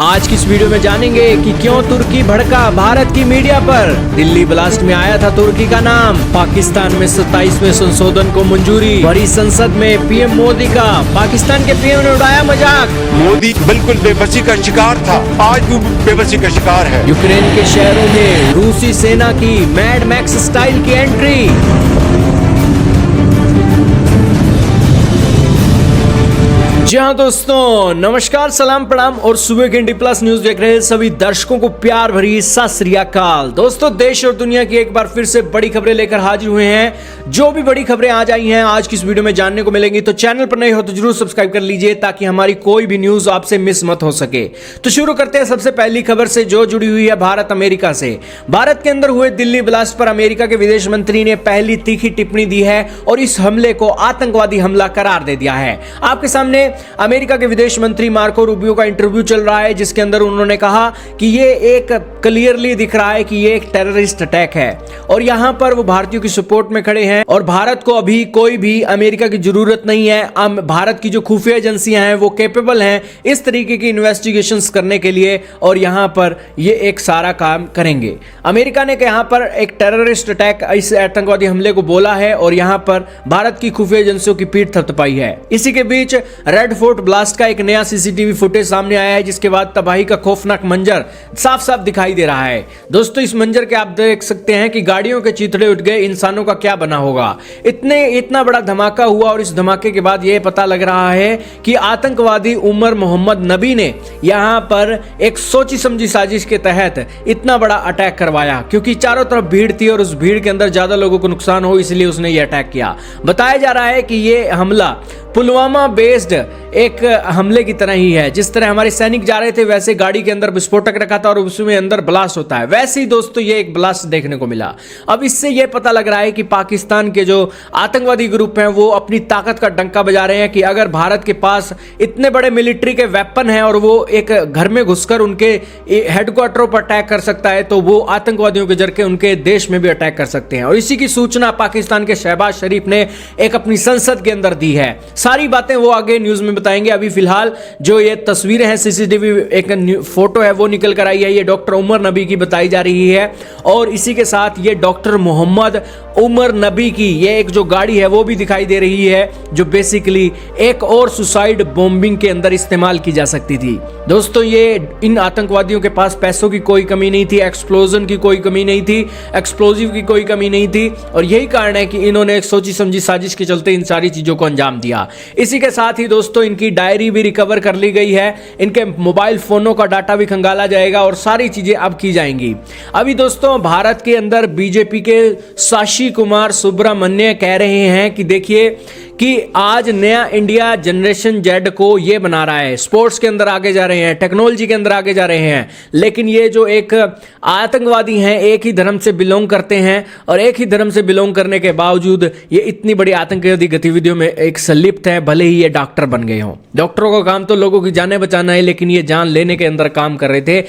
आज की इस वीडियो में जानेंगे कि क्यों तुर्की भड़का भारत की मीडिया पर। दिल्ली ब्लास्ट में आया था तुर्की का नाम। पाकिस्तान में 27वें संशोधन को मंजूरी। भरी संसद में पीएम मोदी का पाकिस्तान के पीएम ने उड़ाया मजाक। मोदी बिल्कुल बेबसी का शिकार था, आज भी बेबसी का शिकार है। यूक्रेन के शहरों में रूसी सेना की मैड मैक्स स्टाइल की एंट्री। जी हाँ दोस्तों, नमस्कार, सलाम, प्रणाम और सुबह के इंडी प्लस न्यूज देख रहे सभी दर्शकों को प्यार भरी सत श्री अकाल। दोस्तों, देश और दुनिया की एक बार फिर से बड़ी खबरें लेकर हाजिर हुए हैं। जो भी बड़ी खबरें आज आई हैं आज की इस वीडियो में जानने को मिलेंगी, तो चैनल पर नए हो तो जरूर सब्सक्राइब कर लीजिए ताकि हमारी कोई भी न्यूज आपसे मिस मत हो सके। तो शुरू करते हैं सबसे पहली खबर से, जो जुड़ी हुई है भारत अमेरिका से। भारत के अंदर हुए दिल्ली ब्लास्ट पर अमेरिका के विदेश मंत्री ने पहली तीखी टिप्पणी दी है और इस हमले को आतंकवादी हमला करार दे दिया है। आपके सामने अमेरिका के विदेश मंत्री मार्को रूबियो का इंटरव्यू चल रहा है, जिसके अंदर उन्होंने कहा कि ये एक क्लियरली दिख रहा है कि ये एक टेररिस्ट अटैक है और यहां पर वो भारतीयों की सपोर्ट में खड़े हैं और भारत को अभी कोई भी अमेरिका की जरूरत नहीं है। भारत की जो खुफिया एजेंसियां हैं वो कैपेबल हैं इस तरीके की इन्वेस्टिगेशंस करने के लिए और यहां पर ये एक सारा काम करेंगे। अमेरिका ने यहां पर एक टेररिस्ट अटैक, इस आतंकवादी हमले को बोला है और यहां पर भारत की खुफिया एजेंसियों की पीठ थपथपाई है। इसी के बीच रेड फोर्ट ब्लास्ट का एक नया सीसीटीवी फुटेज सामने आया है, जिसके बाद तबाही का खौफनाक मंजर साफ साफ दिखाई दे रहा है। दोस्तों, इस मंजर के आप देख सकते हैं कि गाड़ियों के चिथड़े उठ गए, इंसानों का क्या बना होगा। इतना बड़ा धमाका हुआ और इस धमाके के बाद यह पता लग रहा है कि आतंकवादी उमर मोहम्मद नबी ने यहां पर एक सोची समझी साजिश के तहत इतना बड़ा अटैक करवाया, क्योंकि चारों तरफ भीड़ थी और उस भीड़ के अंदर ज्यादा लोगों को नुकसान हो, इसलिए उसने यह अटैक किया। बताया जा रहा है कि यह हमला पुलवामा बेस्ड एक हमले की तरह ही है। जिस तरह हमारे सैनिक जा रहे थे वैसे गाड़ी के अंदर विस्फोटक रखा था और उसमें अंदर ब्लास्ट होता है, वैसे ही दोस्तों ये एक ब्लास्ट देखने को मिला। अब इससे यह पता लग रहा है कि पाकिस्तान के जो आतंकवादी ग्रुप हैं वो अपनी ताकत का डंका बजा रहे हैं कि अगर भारत के पास इतने बड़े मिलिट्री के वेपन हैं और वो एक घर में घुसकर उनके हेडक्वार्टरों पर अटैक कर सकता है, तो वो आतंकवादियों के जरिए उनके देश में भी अटैक कर सकते हैं। और इसी की सूचना पाकिस्तान के शहबाज शरीफ ने एक अपनी संसद के अंदर दी है। सारी बातें वो आगे न्यूज में बताएंगे। अभी फिलहाल जो ये तस्वीरें हैं, सीसीटीवी एक फोटो है वो निकल कर आई है, ये डॉक्टर उमर नबी की बताई जा रही है और इसी के साथ ये डॉक्टर मोहम्मद उमर नबी की ये एक जो गाड़ी है वो भी दिखाई दे रही है, जो बेसिकली एक और सुसाइड बॉम्बिंग के अंदर इस्तेमाल की जा सकती थी। दोस्तों, ये इन आतंकवादियों के पास पैसों की कोई कमी नहीं थी, एक्सप्लोजन की कोई कमी नहीं थी, एक्सप्लोजिव की कोई कमी नहीं थी और यही कारण है कि इन्होंने एक सोची समझी साजिश के चलते इन सारी चीजों को अंजाम दिया। इसी के साथ ही दोस्तों इनकी डायरी भी रिकवर कर ली गई है, इनके मोबाइल फोनों का डाटा भी खंगाला जाएगा और सारी चीजें अब की जाएंगी। अभी दोस्तों भारत के अंदर बीजेपी के साशी कुमार सुब्रमण्य कह रहे हैं कि देखिए कि आज नया इंडिया जनरेशन जेड को ये बना रहा है, स्पोर्ट्स के अंदर आगे जा रहे हैं, टेक्नोलॉजी के अंदर आगे जा रहे हैं, लेकिन ये जो एक आतंकवादी हैं एक ही धर्म से बिलोंग करते हैं और एक ही धर्म से बिलोंग करने के बावजूद ये इतनी बड़ी आतंकवादी गतिविधियों में एक संलिप्त है। भले ही ये डॉक्टर बन गए हों, डॉक्टरों का काम तो लोगों की जानें बचाना है, लेकिन ये जान लेने के अंदर काम कर रहे थे।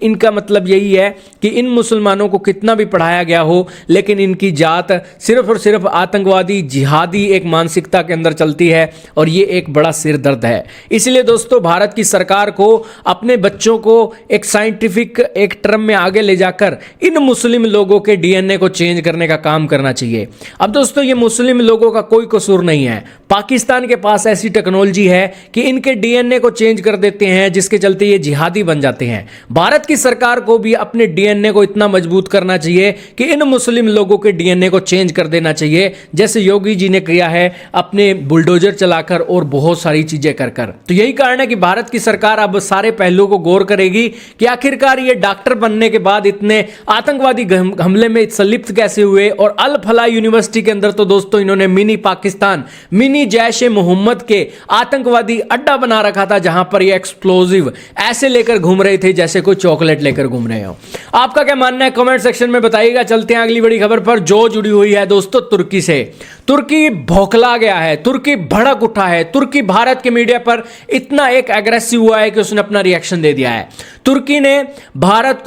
इनका मतलब यही है कि इन मुसलमानों को कितना भी पढ़ाया गया हो, लेकिन इनकी जात सिर्फ और सिर्फ आतंकवादी जिहादी एक मानसिक के अंदर चलती है और ये एक बड़ा सिर दर्द है। इसलिए दोस्तों भारत की सरकार को अपने बच्चों को एक साइंटिफिक एक टर्म में आगे ले जाकर इन मुस्लिम लोगों के डीएनए को चेंज करने का काम करना चाहिए। अब दोस्तों ये मुस्लिम लोगों का कोई कसूर नहीं है, पाकिस्तान के पास ऐसी टेक्नोलॉजी है कि इनके डीएनए को चेंज कर देते हैं, जिसके चलते ये जिहादी बन जाते हैं। भारत की सरकार को भी अपने डीएनए को इतना मजबूत करना चाहिए कि इन मुस्लिम लोगों के डीएनए को चेंज कर देना चाहिए, जैसे योगी जी ने किया है अपने बुलडोजर चलाकर और बहुत सारी चीजें कर। तो यही कारण है कि भारत की सरकार अब सारे पहलुओं को गौर करेगी कि आखिरकार ये डॉक्टर बनने के बाद इतने आतंकवादी हमले में संलिप्त कैसे हुए। और अल फला यूनिवर्सिटी के अंदर तो दोस्तों इन्होंने मिनी पाकिस्तान, मिनी जैश ए मोहम्मद के आतंकवादी अड्डा बना रखा था, जहां पर ये एक्सप्लोजिव ऐसे लेकर घूम रहे थे जैसे कोई चॉकलेट लेकर घूम रहे हो। आपका क्या मानना है कमेंट सेक्शन में बताइएगा। चलते हैं अगली बड़ी खबर पर, जो जुड़ी हुई है दोस्तों तुर्की से। तुर्की भौखला गया है, तुर्की भड़क उठा है, तुर्की भारत के मीडिया पर इतना एक एग्रेसिव हुआ है कि उसने अपना रिएक्शन दे दिया है। तुर्की ने भारत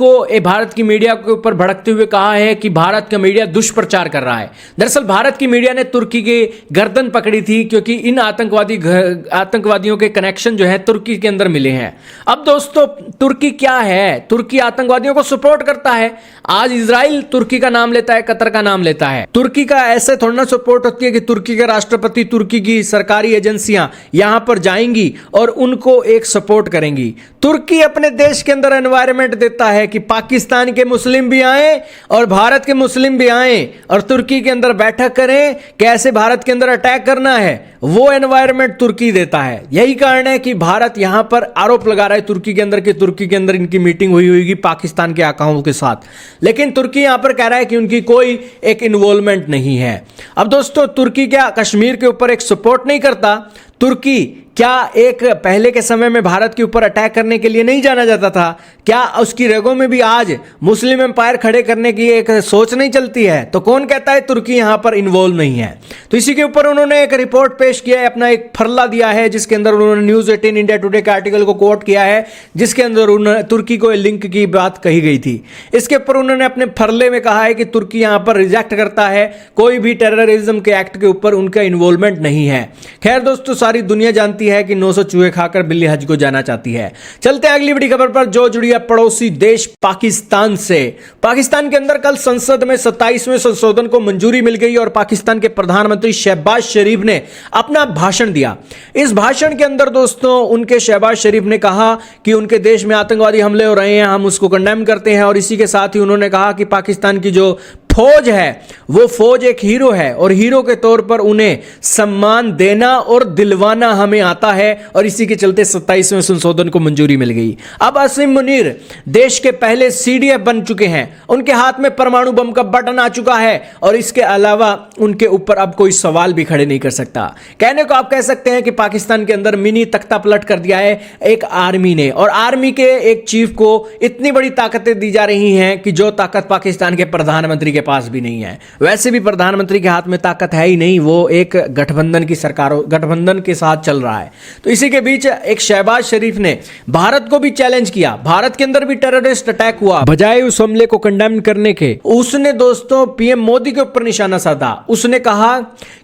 की मीडिया के ऊपर भड़कते हुए कहा है कि भारत का मीडिया दुष्प्रचार कर रहा है। दरअसल भारत की मीडिया ने तुर्की की गर्दन पकड़ी थी क्योंकि इन आतंकवादियों के कनेक्शन जो है तुर्की के अंदर मिले हैं। अब दोस्तों तुर्की क्या है? तुर्की आतंकवादियों को सपोर्ट करता है। आज इजराइल तुर्की का नाम लेता है, कतर का नाम लेता है। तुर्की का ऐसे थोड़ा ना सपोर्ट होती है कि तुर्की के राष्ट्रपति, तुर्की की सरकारी एजेंसियां यहां पर जाएंगी और उनको एक सपोर्ट करेंगी। तुर्की अपने देश के अंदर एनवायरनमेंट देता है कि पाकिस्तान के मुस्लिम भी आए और भारत के मुस्लिम भी आए और तुर्की के अंदर बैठक करें, कैसे भारत के अंदर अटैक करना है, वो एनवायरनमेंट तुर्की देता है। यही कारण है कि भारत यहां पर आरोप लगा रहा है तुर्की के अंदर कि तुर्की के अंदर इनकी मीटिंग हुई होगी पाकिस्तान के आकाओं के साथ, लेकिन तुर्की यहां पर कह रहा है कि उनकी कोई एक इन्वॉल्वमेंट नहीं है। अब दोस्तों तुर्की क्या कश्मीर के ऊपर एक सपोर्ट नहीं करता? तुर्की क्या एक पहले के समय में भारत के ऊपर अटैक करने के लिए नहीं जाना जाता था? क्या उसकी रगों में भी आज मुस्लिम एम्पायर खड़े करने की एक सोच नहीं चलती है? तो कौन कहता है तुर्की यहां पर इन्वॉल्व नहीं है? तो इसी के ऊपर उन्होंने एक रिपोर्ट पेश किया है, अपना एक फरला दिया है जिसके अंदर उन्होंने न्यूज 18 इंडिया टुडे के आर्टिकल को कोट किया है जिसके अंदर उन्होंने तुर्की को लिंक की बात कही गई थी। इसके ऊपर उन्होंने अपने फरले में कहा है कि तुर्की यहां पर रिजेक्ट करता है कोई भी टेररिज्म के एक्ट के ऊपर उनका इन्वॉल्वमेंट नहीं है। खैर दोस्तों सारी दुनिया जानती है कि 900 चूहे खाकर बिल्ली हज को जाना चाहती है। चलते हैं अगली बड़ी खबर पर जो जुड़ी है पड़ोसी देश पाकिस्तान से। पाकिस्तान के अंदर कल संसद में 27वें संशोधन को मंजूरी मिल गई और पाकिस्तान के प्रधानमंत्री शहबाज शरीफ ने अपना भाषण दिया। इस भाषण के अंदर दोस्तों उनके शहबाज शरीफ ने कहा कि उनके देश में आतंकवादी हमले हो रहे हैं, हम उसको कंडेम करते हैं और इसी के साथ ही उन्होंने कहा कि पाकिस्तान की जो फौज है वो फौज एक हीरो है और हीरो के तौर पर उन्हें सम्मान देना और दिलवाना हमें आता है और इसी के चलते 27वें संशोधन को मंजूरी मिल गई। अब असीम मुनीर देश के पहले सीडीएफ बन चुके हैं, उनके हाथ में परमाणु बम का बटन आ चुका है और इसके अलावा उनके ऊपर अब कोई सवाल भी खड़े नहीं कर सकता। कहने को आप कह सकते हैं कि पाकिस्तान के अंदर मिनी तख्ता पलट कर दिया है एक आर्मी ने और आर्मी के एक चीफ को इतनी बड़ी ताकतें दी जा रही हैं कि जो ताकत पाकिस्तान के प्रधानमंत्री के पास भी नहीं है। वैसे भी प्रधानमंत्री के हाथ में ताकत है ही नहीं, वो एक गठबंधन की सरकार गठबंधन के साथ चल रहा है। तो इसी के बीच एक शहबाज शरीफ ने भारत को भी चैलेंज किया। भारत के अंदर भी टेररिस्ट अटैक हुआ, बजाय उस हमले को कंडेम करने के उसने दोस्तों पीएम मोदी के ऊपर निशाना साधा। उसने कहा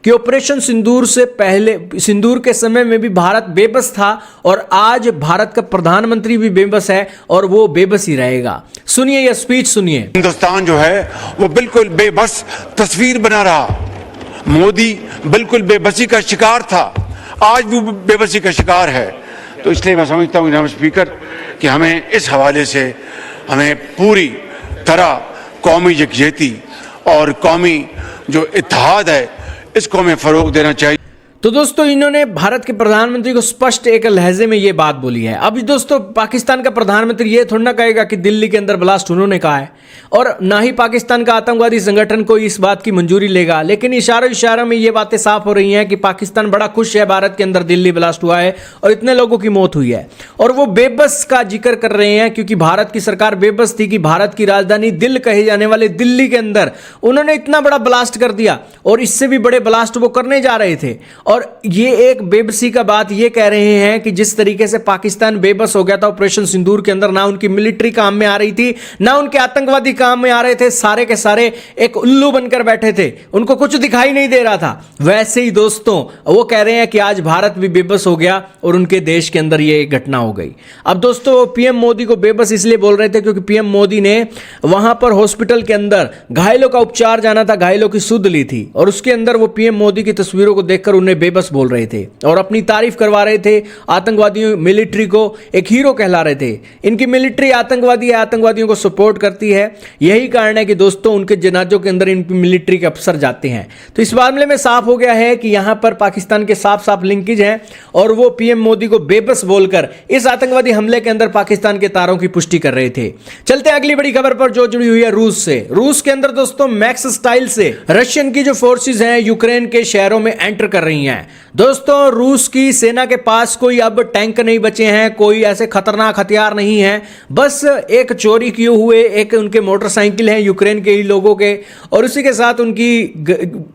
कि ऑपरेशन सिंदूर से पहले, सिंदूर के समय में भी भारत बेबस था और आज भारत का प्रधानमंत्री भी बेबस है और वो बेबस ही रहेगा। सुनिए यह स्पीच सुनिए। हिंदुस्तान जो है वो बिल्कुल बेबस तस्वीर बना रहा। मोदी बिल्कुल बेबसी का शिकार था, आज भी बेबसी का शिकार है। तो इसलिए मैं समझता हूँ जनाब स्पीकर कि हमें इस हवाले से हमें पूरी तरह कौमी यकजहती और कौमी जो इत्तेहाद है इसको हमें फरोग देना चाहिए। तो दोस्तों इन्होंने भारत के प्रधानमंत्री को स्पष्ट एक लहजे में ये बात बोली है। अब दोस्तों पाकिस्तान का प्रधानमंत्री ये थोड़ा ना कहेगा कि दिल्ली के अंदर ब्लास्ट उन्होंने कहा है और ना ही पाकिस्तान का आतंकवादी संगठन को इस बात की मंजूरी लेगा, लेकिन इशारों में ये बातें साफ हो रही हैं कि पाकिस्तान बड़ा खुश है भारत के अंदर दिल्ली ब्लास्ट हुआ है और इतने लोगों की मौत हुई है और वो बेबस का जिक्र कर रहे हैं क्योंकि भारत की सरकार बेबस थी कि भारत की राजधानी दिल कहे जाने वाले दिल्ली के अंदर उन्होंने इतना बड़ा ब्लास्ट कर दिया और इससे भी बड़े ब्लास्ट वो करने जा रहे थे। और ये एक बेबसी का बात ये कह रहे हैं कि जिस तरीके से पाकिस्तान बेबस हो गया था ऑपरेशन सिंदूर के अंदर, ना उनकी मिलिट्री काम में आ रही थी ना उनके आतंकवादी काम में आ रहे थे, सारे के सारे एक उल्लू बनकर बैठे थे, उनको कुछ दिखाई नहीं दे रहा था। वैसे ही दोस्तों वो कह रहे हैं कि आज भारत भी बेबस हो गया और उनके देश के अंदर ये घटना हो गई। अब दोस्तों पीएम मोदी को बेबस इसलिए बोल रहे थे क्योंकि पीएम मोदी ने वहां पर हॉस्पिटल के अंदर घायलों का उपचार जाना था, घायलों की सुध ली थी और उसके अंदर वो पीएम मोदी की तस्वीरों को देखकर उन्हें बेबस बोल रहे थे और अपनी तारीफ करवा रहे थे। आतंकवादियों मिलिट्री को एक हीरो कहला रहे थे। इनकी मिलिट्री आतंकवादी है, आतंकवादियों को सपोर्ट करती है। यही कारण है कि दोस्तों उनके जनाजों के अंदर इन मिलिट्री के अफसर जाते हैं। तो इस मामले में साफ हो गया है कि यहां पर पाकिस्तान के साफ साफ लिंकेज हैं और वो पीएम मोदी को बेबस बोलकर इस आतंकवादी हमले के अंदर पाकिस्तान के तारों की पुष्टि कर रहे थे। चलते हैं अगली बड़ी खबर पर जो जुड़ी हुई है रूस से। रूस के अंदर दोस्तों मैक्स स्टाइल से रशियन की जो फोर्सेज हैं यूक्रेन के शहरों में एंटर कर रही हैं। हैं। दोस्तों, रूस की सेना के पास कोई अब टैंक नहीं बचे हैं, कोई ऐसे खतरनाक हथियार नहीं है, बस एक चोरी किए हुए एक उनके मोटरसाइकिल हैं यूक्रेन के ही लोगों के, और उसी के साथ उनकी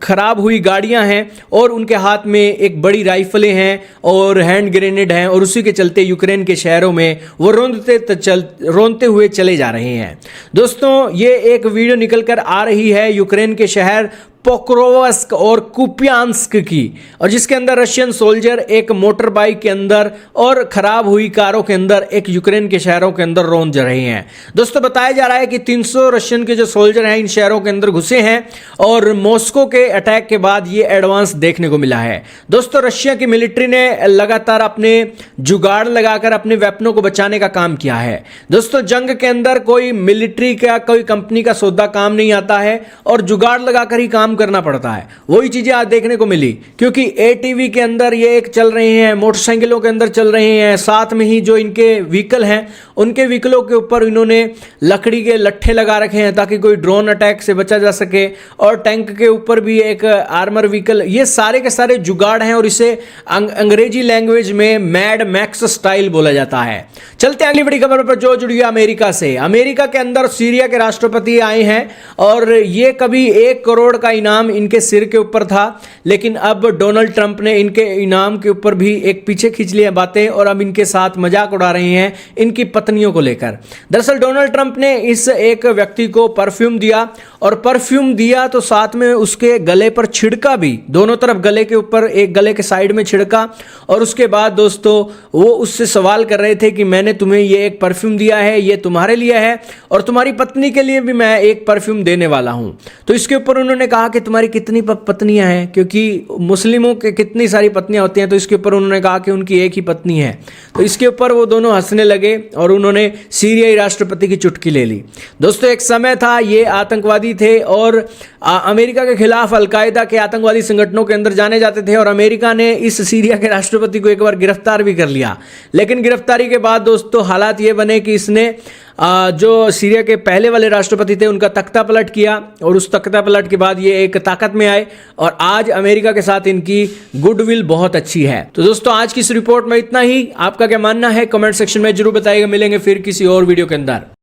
खराब हुई गाड़ियां हैं, और उनके हाथ में एक बड़ी राइफलें हैं और हैंड ग्रेनेड हैं, और उसी के चलते यूक्रेन के शहरों में वो रोंदते हुए चले जा रहे हैं। दोस्तों, ये एक वीडियो निकल कर आ रही है यूक्रेन के शहर पोक्रोवस्क और कुपियांस्क की, और जिसके अंदर रशियन सोल्जर एक मोटर बाइक के अंदर और खराब हुई कारों के अंदर एक यूक्रेन के शहरों के अंदर रौंद रहे हैं। दोस्तों, बताया जा रहा है कि 300 रशियन के जो सोल्जर हैं इन शहरों के अंदर घुसे हैं, और मॉस्को के अटैक के बाद ये एडवांस देखने को मिला है। दोस्तों, रशिया की मिलिट्री ने लगातार अपने जुगाड़ लगाकर अपने वेपनों को बचाने का काम किया है। दोस्तों, जंग के अंदर कोई मिलिट्री का कोई कंपनी का सौदा काम नहीं आता है, और जुगाड़ लगाकर ही काम करना पड़ता है। वही चीजें आज देखने को मिली, क्योंकि एटीवी के अंदर ये एक चल रहे हैं, मोटरसाइकिलों के अंदर चल रहे हैं, साथ में ही जो इनके व्हीकल हैं उनके व्हीकलों के ऊपर इन्होंने लकड़ी के लट्ठे लगा रखे हैं ताकि कोई ड्रोन अटैक से बचा जा सके, और टैंक के ऊपर भी एक आर्मर व्हीकल। ये सारे के सारे जुगाड़ हैं, और इसे अंग्रेजी लैंग्वेज में मैड मैक्स स्टाइल बोला जाता है। चलते हैं अगली बड़ी खबर पर जो जुड़ी है अमेरिका से। अमेरिका के अंदर सीरिया के राष्ट्रपति आए हैं, और ये कभी 1 करोड़ का इनाम इनके सिर के ऊपर था, लेकिन अब डोनाल्ड ट्रंप ने इनके इनाम के ऊपर भी एक पीछे खींच लिया बातें, और अब इनके साथ मजाक उड़ा रहे हैं इनकी पत्नियों को लेकर। दरअसल डोनाल्ड ट्रंप ने इस एक व्यक्ति को परफ्यूम दिया, और परफ्यूम दिया तो साथ में उसके गले पर छिड़का भी, दोनों तरफ गले के ऊपर, एक गले के साइड में छिड़का, और उसके बाद दोस्तों वो उससे सवाल कर रहे थे कि मैंने तुम्हें ये एक परफ्यूम दिया है, ये तुम्हारे लिए है, और तुम्हारी पत्नी के लिए भी मैं एक परफ्यूम देने वाला हूं। तो इसके ऊपर उन्होंने कहा कि तुम्हारी कितनी पत्नियां हैं, क्योंकि मुस्लिमों के कितनी सारी पत्नियां होती हैं, तो इसके ऊपर उन्होंने कहा कि उनकी एक ही पत्नी है। तो इसके ऊपर वो दोनों हंसने लगे, और उन्होंने सीरियाई राष्ट्रपति की चुटकी ले ली। दोस्तों, एक समय था ये आतंकवादी थे, और अमेरिका के खिलाफ अलकायदा के आतंकवादी संगठनों के अंदर जाने जाते थे, और अमेरिका ने इस सीरिया के राष्ट्रपति को एक बार गिरफ्तार भी कर लिया। लेकिन गिरफ्तारी के बाद दोस्तों हालात ये बने कि इसने जो सीरिया के पहले वाले राष्ट्रपति थे उनका तख्ता पलट किया, और उस तख्ता पलट के बाद ये एक ताकत में आए, और आज अमेरिका के साथ इनकी गुडविल बहुत अच्छी है। तो दोस्तों, आज की इस रिपोर्ट में इतना ही। आपका क्या मानना है कमेंट सेक्शन में जरूर बताइएगा। मिलेंगे फिर किसी और वीडियो के अंदर।